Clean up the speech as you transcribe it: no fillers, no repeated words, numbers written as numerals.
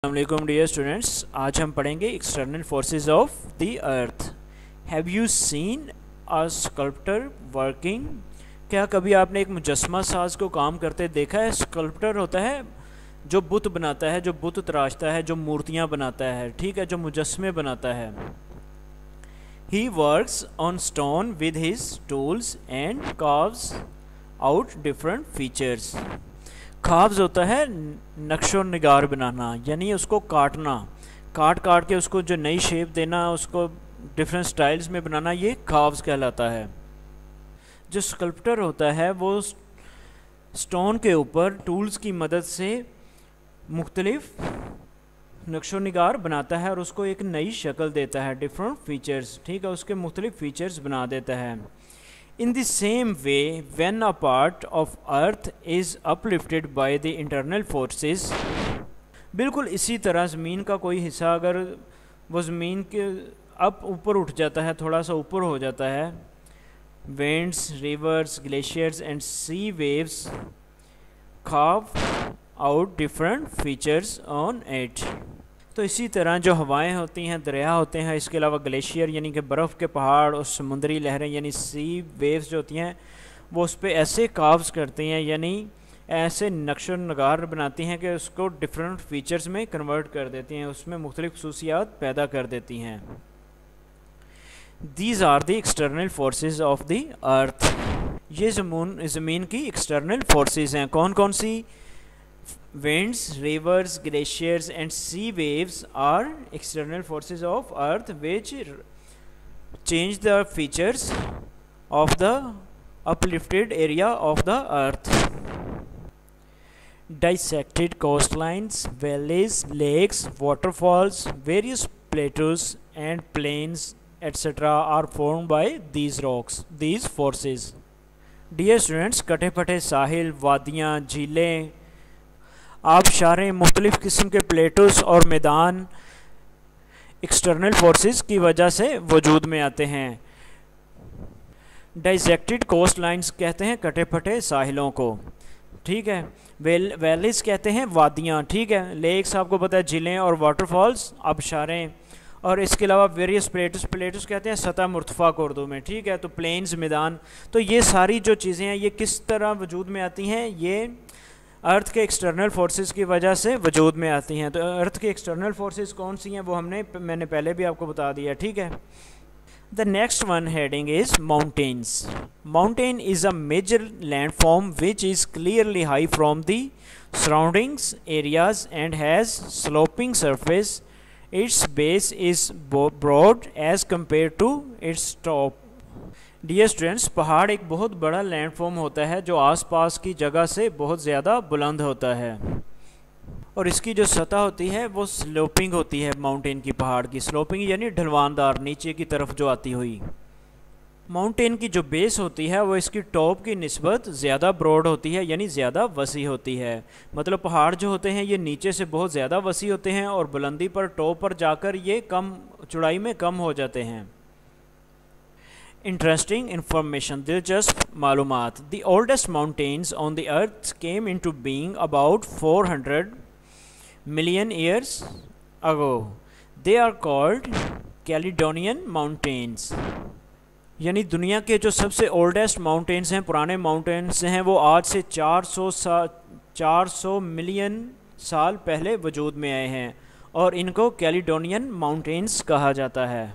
अस्सलाम वालेकुम dear students, आज हम पढ़ेंगे external forces of the earth. Have you seen a sculptor working? क्या कभी आपने एक मुजस्मा साज को काम करते देखा है? स्कल्प्टर होता है जो बुत बनाता है, जो बुत तराशता है, जो मूर्तियाँ बनाता है, ठीक है, जो मुजस्मे बनाता है। He works on stone with his tools and carves out different features. खाब्ज होता है नक्शो निगार बनाना, यानी उसको काटना, काट के उसको जो नई शेप देना, उसको डिफरेंट स्टाइल्स में बनाना, ये खाब्ज कहलाता है। जो स्कल्प्टर होता है वो स्टोन के ऊपर टूल्स की मदद से मुख्तलिफ नक्शो निगार बनाता है और उसको एक नई शक्ल देता है, डिफरेंट फीचर्स, ठीक है, उसके मुख्तलिफ फीचर्स बना देता है। In the same way, when a part of earth is uplifted by the internal forces, बिल्कुल इसी तरह ज़मीन का कोई हिस्सा अगर वो ज़मीन के ऊपर उठ जाता है, थोड़ा सा ऊपर हो जाता है, winds, rivers, glaciers and sea waves carve out different features on it. तो इसी तरह जो हवाएं होती हैं, दरिया होते हैं, इसके अलावा ग्लेशियर यानी कि बर्फ़ के पहाड़ और समुद्री लहरें यानी सी वेव्स जो होती हैं, वो उस पर ऐसे काव्स करती हैं, यानी ऐसे नक्शो नगार बनाती हैं कि उसको डिफरेंट फीचर्स में कन्वर्ट कर देती हैं, उसमें मुख्तलिफ खसूसियात पैदा कर देती हैं। These are the external forces of the earth. ये ज़मीन की एक्सटर्नल फोर्सेस हैं। कौन कौन सी? Winds, rivers, glaciers and sea waves are external forces of earth which change the features of the uplifted area of the earth. Dissected coastlines, valleys, lakes, waterfalls, various plateaus and plains etc. are formed by these rocks, these forces. Dear students, कटे फटे साहिल, वादियाँ, झीलें, आबशारें, मुख्तलिफ़ किस्म के plateaus और मैदान external forces की वजह से वजूद में आते हैं। डाइसेक्टेड कोस्ट लाइन्स कहते हैं कटे फटे साहिलों को, ठीक है। वैलीज कहते हैं वादियाँ, ठीक है। लेक्स आपको पता है झीलें, और वाटरफॉल्स आबशारें, और इसके अलावा वेरियस प्लेटोस कहते हैं सतह मुर्तफ़ा को उर्दू में, ठीक है। तो प्लेन्स, मैदान, तो ये सारी जो चीज़ें हैं ये किस तरह वजूद में आती हैं? ये अर्थ के एक्सटर्नल फोर्सेस की वजह से वजूद में आती हैं। तो अर्थ के एक्सटर्नल फोर्सेस कौन सी हैं वो मैंने पहले भी आपको बता दिया, ठीक है। The next one heading is mountains. Mountain is a major land form which is clearly high from the surroundings areas and has sloping surface. Its base is broad as compare to its top. Dear students, पहाड़ एक बहुत बड़ा land form होता है जो आसपास की जगह से बहुत ज़्यादा बुलंद होता है, और इसकी जो सतह होती है वो स्लोपिंग होती है। माउंटेन की, पहाड़ की स्लोपिंग यानी ढलवानदार, नीचे की तरफ जो आती हुई। माउंटेन की जो बेस होती है वो इसकी टॉप की निस्बत ज़्यादा ब्रॉड होती है, यानी ज़्यादा वसी होती है। मतलब पहाड़ जो होते हैं ये नीचे से बहुत ज़्यादा वसी होते हैं और बुलंदी पर, टॉप पर जाकर ये कम चौड़ाई में कम हो जाते हैं। Interesting information, दिलचस्प मालूमात। The oldest mountains on the earth came into being about 400 million years ago. They are called Caledonian Mountains. यानी दुनिया के जो सबसे ओल्डेस्ट माउंटेन्स हैं, पुराने माउंटेन्स हैं, वो आज से 400 मिलियन साल पहले वजूद में आए हैं और इनको कैलिडोनियन माउंटेन्स कहा जाता है।